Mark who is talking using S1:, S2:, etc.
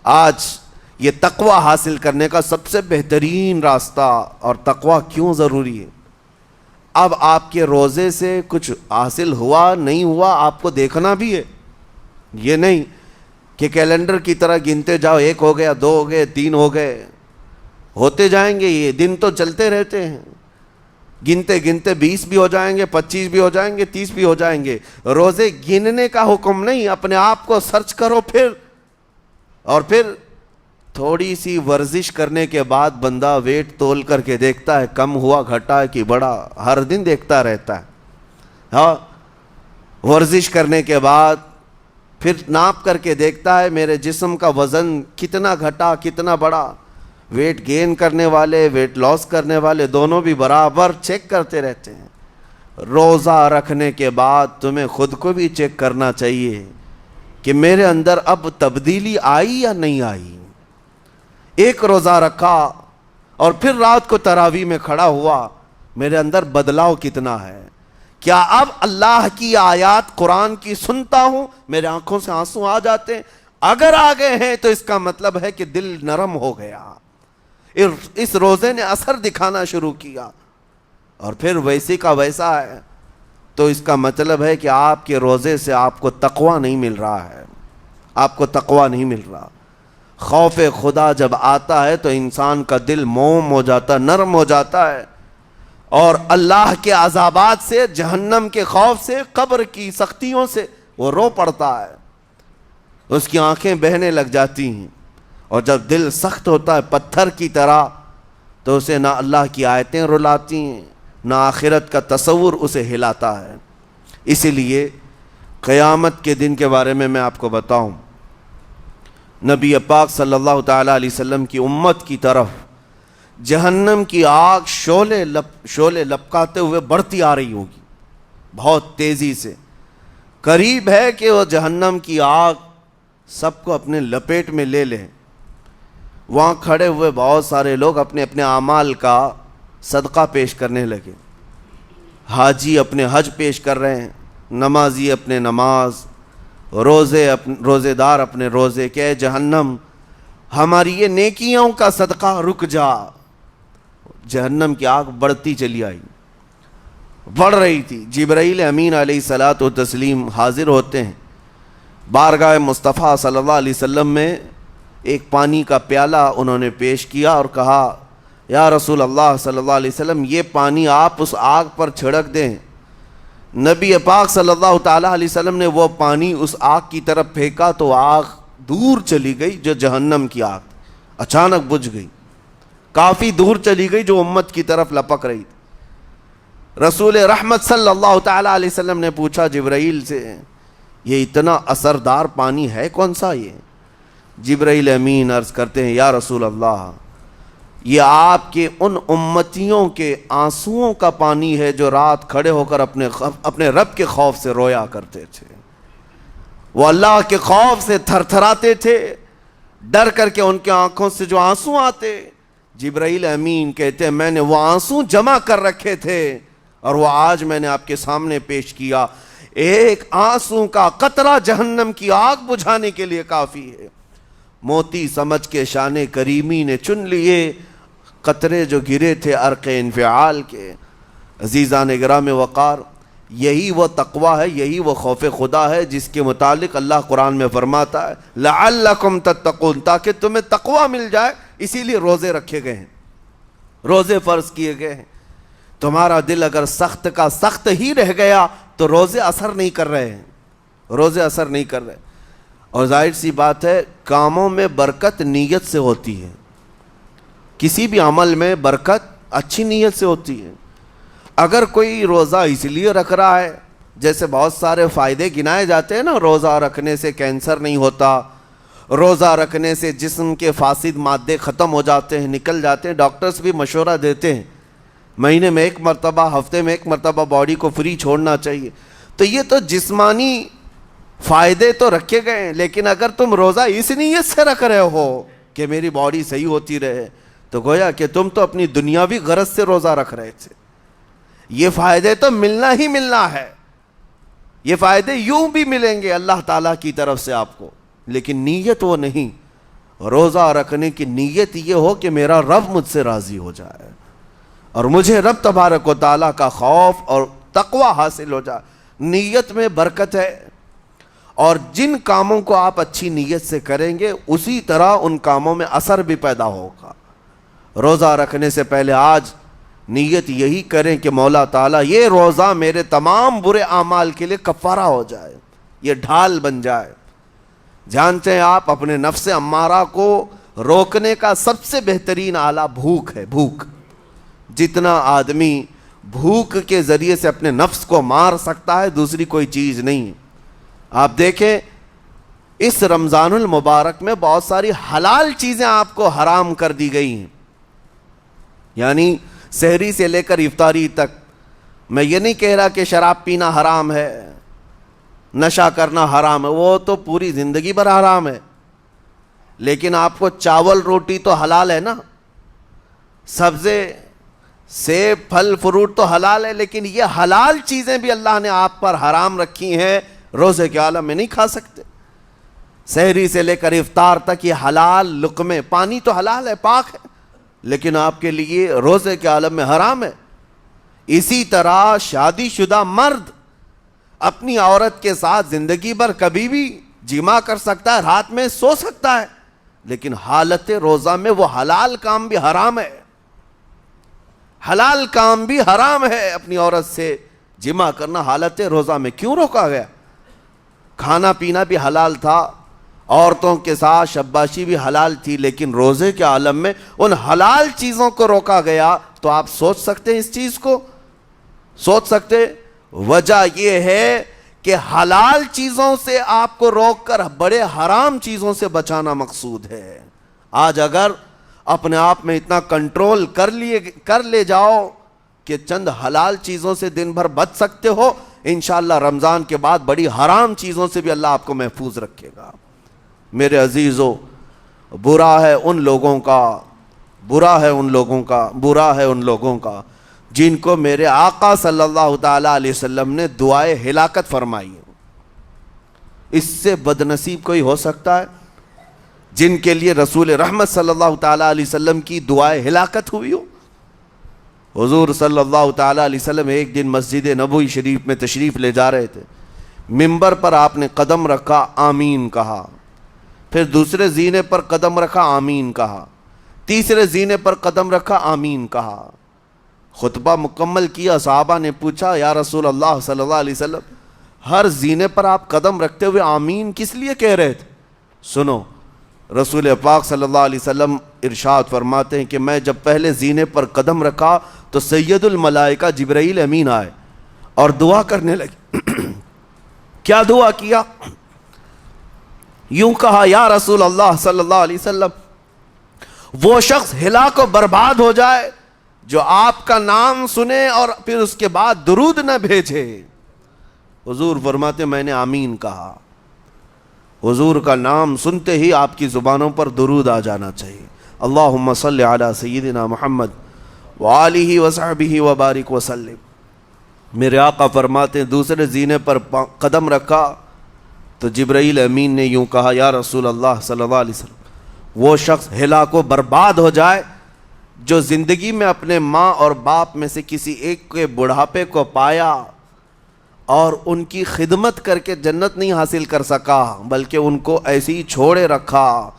S1: آج یہ تقوی حاصل کرنے کا سب سے بہترین راستہ، اور تقوی کیوں ضروری ہے، اب آپ کے روزے سے کچھ حاصل ہوا نہیں ہوا آپ کو دیکھنا بھی ہے، یہ نہیں کہ کیلنڈر کی طرح گنتے جاؤ، 1 ہو گیا، 2 ہو گئے، 3 ہو گئے، ہوتے جائیں گے، یہ دن تو چلتے رہتے ہیں، گنتے گنتے 20 بھی ہو جائیں گے، 25 بھی ہو جائیں گے، 30 بھی ہو جائیں گے۔ روزے گننے کا حکم نہیں، اپنے آپ کو سرچ کرو پھر تھوڑی سی ورزش کرنے کے بعد بندہ ویٹ تول کر کے دیکھتا ہے کم ہوا گھٹا ہے کہ بڑا، ہر دن دیکھتا رہتا ہے۔ ہاں، ورزش کرنے کے بعد پھر ناپ کر کے دیکھتا ہے میرے جسم کا وزن کتنا گھٹا کتنا بڑا۔ ویٹ گین کرنے والے ویٹ لاس کرنے والے دونوں بھی برابر چیک کرتے رہتے ہیں۔ روزہ رکھنے کے بعد تمہیں خود کو بھی چیک کرنا چاہیے کہ میرے اندر اب تبدیلی آئی یا نہیں آئی۔ ایک روزہ رکھا اور پھر رات کو تراویح میں کھڑا ہوا، میرے اندر بدلاؤ کتنا ہے؟ کیا اب اللہ کی آیات قرآن کی سنتا ہوں میرے آنکھوں سے آنسو آ جاتے ہیں؟ اگر آ گئے ہیں تو اس کا مطلب ہے کہ دل نرم ہو گیا، اس روزے نے اثر دکھانا شروع کیا، اور پھر ویسی کا ویسا ہے، تو اس کا مطلب ہے کہ آپ کے روزے سے آپ کو تقوی نہیں مل رہا ہے، آپ کو تقوی نہیں مل رہا۔ خوف خدا جب آتا ہے تو انسان کا دل موم ہو جاتا، نرم ہو جاتا ہے، اور اللہ کے عذابات سے، جہنم کے خوف سے، قبر کی سختیوں سے وہ رو پڑتا ہے، اس کی آنکھیں بہنے لگ جاتی ہیں، اور جب دل سخت ہوتا ہے پتھر کی طرح تو اسے نہ اللہ کی آیتیں رلاتی ہیں نہ آخرت کا تصور اسے ہلاتا ہے۔ اسی لیے قیامت کے دن کے بارے میں آپ کو بتاؤں، نبی پاک صلی اللہ تعالیٰ علیہ وسلم کی امت کی طرف جہنم کی آگ شعلے لپکاتے ہوئے بڑھتی آ رہی ہوگی بہت تیزی سے، قریب ہے کہ وہ جہنم کی آگ سب کو اپنے لپیٹ میں لے لے۔ وہاں کھڑے ہوئے بہت سارے لوگ اپنے اپنے اعمال کا صدقہ پیش کرنے لگے، حاجی اپنے حج پیش کر رہے ہیں، نمازی اپنے نماز، روزے دار اپنے روزے، کہ اے جہنم ہماری یہ نیکیوں کا صدقہ رک جا۔ جہنم کی آگ بڑھتی چلی آئی، بڑھ رہی تھی۔ جبرائیل امین علیہ الصلاۃ والتسلیم حاضر ہوتے ہیں بارگاہ مصطفیٰ صلی اللہ علیہ وسلم میں، ایک پانی کا پیالہ انہوں نے پیش کیا اور کہا یا رسول اللہ صلی اللہ علیہ وسلم یہ پانی آپ اس آگ پر چھڑک دیں۔ نبی پاک صلی اللہ تعالیٰ علیہ وسلم نے وہ پانی اس آگ کی طرف پھینکا تو آگ دور چلی گئی، جو جہنم کی آگ اچانک بجھ گئی، کافی دور چلی گئی جو امت کی طرف لپک رہی تھی۔ رسول رحمت صلی اللہ تعالیٰ علیہ وسلم نے پوچھا جبرائیل سے یہ اتنا اثردار پانی ہے کون سا؟ یہ جبرائیل امین عرض کرتے ہیں یا رسول اللہ یہ آپ کے ان امتیوں کے آنسوؤں کا پانی ہے جو رات کھڑے ہو کر اپنے رب کے خوف سے رویا کرتے تھے، وہ اللہ کے خوف سے تھر تھراتے تھے، ڈر کر کے ان کے آنکھوں سے جو آنسو آتے۔ جبرائیل امین کہتے ہیں میں نے وہ آنسو جمع کر رکھے تھے اور وہ آج میں نے آپ کے سامنے پیش کیا۔ ایک آنسو کا قطرہ جہنم کی آگ بجھانے کے لیے کافی ہے۔ موتی سمجھ کے شان کریمی نے چن لیے قطرے جو گرے تھے عرق انفعال کے۔ عزیزان گرامی وقار، یہی وہ تقوی ہے، یہی وہ خوف خدا ہے جس کے متعلق اللہ قرآن میں فرماتا ہے لعلکم تتقون، تاکہ تمہیں تقوی مل جائے، اسی لیے روزے رکھے گئے ہیں، روزے فرض کیے گئے ہیں۔ تمہارا دل اگر سخت کا سخت ہی رہ گیا تو روزے اثر نہیں کر رہے ہیں، روزے اثر نہیں کر رہے۔ اور ظاہر سی بات ہے کاموں میں برکت نیت سے ہوتی ہے، کسی بھی عمل میں برکت اچھی نیت سے ہوتی ہے۔ اگر کوئی روزہ اس لیے رکھ رہا ہے، جیسے بہت سارے فائدے گنائے جاتے ہیں نا، روزہ رکھنے سے کینسر نہیں ہوتا، روزہ رکھنے سے جسم کے فاسد مادے ختم ہو جاتے ہیں، نکل جاتے ہیں، ڈاکٹرز بھی مشورہ دیتے ہیں مہینے میں 1 مرتبہ، ہفتے میں 1 مرتبہ باڈی کو فری چھوڑنا چاہیے۔ تو یہ تو جسمانی فائدے تو رکھے گئے ہیں، لیکن اگر تم روزہ اس نیت سے رکھ رہے ہو کہ میری باڈی صحیح ہوتی رہے تو گویا کہ تم تو اپنی دنیاوی غرض سے روزہ رکھ رہے تھے۔ یہ فائدے تو ملنا ہی ملنا ہے، یہ فائدے یوں بھی ملیں گے اللہ تعالیٰ کی طرف سے آپ کو، لیکن نیت وہ نہیں۔ روزہ رکھنے کی نیت یہ ہو کہ میرا رب مجھ سے راضی ہو جائے اور مجھے رب تبارک و تعالیٰ کا خوف اور تقوی حاصل ہو جائے. نیت میں برکت ہے، اور جن کاموں کو آپ اچھی نیت سے کریں گے اسی طرح ان کاموں میں اثر بھی پیدا ہوگا. روزہ رکھنے سے پہلے آج نیت یہی کریں کہ مولا تعالیٰ یہ روزہ میرے تمام برے اعمال کے لیے کفارہ ہو جائے، یہ ڈھال بن جائے. جانتے ہیں آپ اپنے نفس امارہ کو روکنے کا سب سے بہترین آلہ بھوک ہے. بھوک، جتنا آدمی بھوک کے ذریعے سے اپنے نفس کو مار سکتا ہے دوسری کوئی چیز نہیں. آپ دیکھیں اس رمضان المبارک میں بہت ساری حلال چیزیں آپ کو حرام کر دی گئی ہیں، یعنی سحری سے لے کر افطاری تک. میں یہ نہیں کہہ رہا کہ شراب پینا حرام ہے، نشہ کرنا حرام ہے، وہ تو پوری زندگی بھر حرام ہے. لیکن آپ کو چاول روٹی تو حلال ہے نا، سبزے سیب پھل فروٹ تو حلال ہے، لیکن یہ حلال چیزیں بھی اللہ نے آپ پر حرام رکھی ہیں، روزے کے عالم میں نہیں کھا سکتے. سحری سے لے کر افطار تک یہ حلال لقمے، پانی تو حلال ہے، پاک ہے، لیکن آپ کے لیے روزے کے عالم میں حرام ہے. اسی طرح شادی شدہ مرد اپنی عورت کے ساتھ زندگی بھر کبھی بھی جمع کر سکتا ہے، رات میں سو سکتا ہے، لیکن حالت روزہ میں وہ حلال کام بھی حرام ہے. حلال کام بھی حرام ہے، اپنی عورت سے جمع کرنا حالت روزہ میں کیوں روکا گیا؟ کھانا پینا بھی حلال تھا، عورتوں کے ساتھ شباشی بھی حلال تھی، لیکن روزے کے عالم میں ان حلال چیزوں کو روکا گیا. تو آپ سوچ سکتے ہیں اس چیز کو؟ سوچ سکتے؟ وجہ یہ ہے کہ حلال چیزوں سے آپ کو روک کر بڑے حرام چیزوں سے بچانا مقصود ہے. آج اگر اپنے آپ میں اتنا کنٹرول کر لے جاؤ کہ چند حلال چیزوں سے دن بھر بچ سکتے ہو، انشاءاللہ رمضان کے بعد بڑی حرام چیزوں سے بھی اللہ آپ کو محفوظ رکھے گا. میرے عزیزو، برا ہے ان لوگوں کا جن کو میرے آقا صلی اللہ تعالی علیہ وسلم نے دعائے ہلاکت فرمائی. اس سے بدنصیب کوئی ہو سکتا ہے جن کے لیے رسول رحمت صلی اللہ تعالی علیہ وسلم کی دعائے ہلاکت ہوئی ہو؟ حضور صلی اللہ تعالی علیہ وسلم ایک دن مسجد نبوی شریف میں تشریف لے جا رہے تھے. منبر پر آپ نے قدم رکھا، آمین کہا. پھر دوسرے زینے پر قدم رکھا، آمین کہا. تیسرے زینے پر قدم رکھا، آمین کہا. خطبہ مکمل کیا. صحابہ نے پوچھا یا رسول اللہ صلی اللہ علیہ وسلم، ہر زینے پر آپ قدم رکھتے ہوئے آمین کس لیے کہہ رہے تھے؟ سنو، رسول پاک صلی اللہ علیہ وسلم ارشاد فرماتے ہیں کہ میں جب پہلے زینے پر قدم رکھا تو سید الملائکہ جبرائیل امین آئے اور دعا کرنے لگے. کیا دعا کیا؟ یوں کہا، یا رسول اللہ صلی اللہ علیہ وسلم، وہ شخص ہلاک و برباد ہو جائے جو آپ کا نام سنے اور پھر اس کے بعد درود نہ بھیجے. حضور فرماتے میں نے آمین کہا. حضور کا نام سنتے ہی آپ کی زبانوں پر درود آ جانا چاہیے. اللہم صلی علی سیدنا محمد وآلہ وصحبہ وبارک وسلم. میرے آقا فرماتے ہیں دوسرے زینے پر قدم رکھا تو جبرائیل امین نے یوں کہا، یا رسول اللہ صلی اللہ علیہ وسلم، وہ شخص ہلاک و برباد ہو جائے جو زندگی میں اپنے ماں اور باپ میں سے کسی ایک کے بڑھاپے کو پایا اور ان کی خدمت کر کے جنت نہیں حاصل کر سکا، بلکہ ان کو ایسے ہی چھوڑے رکھا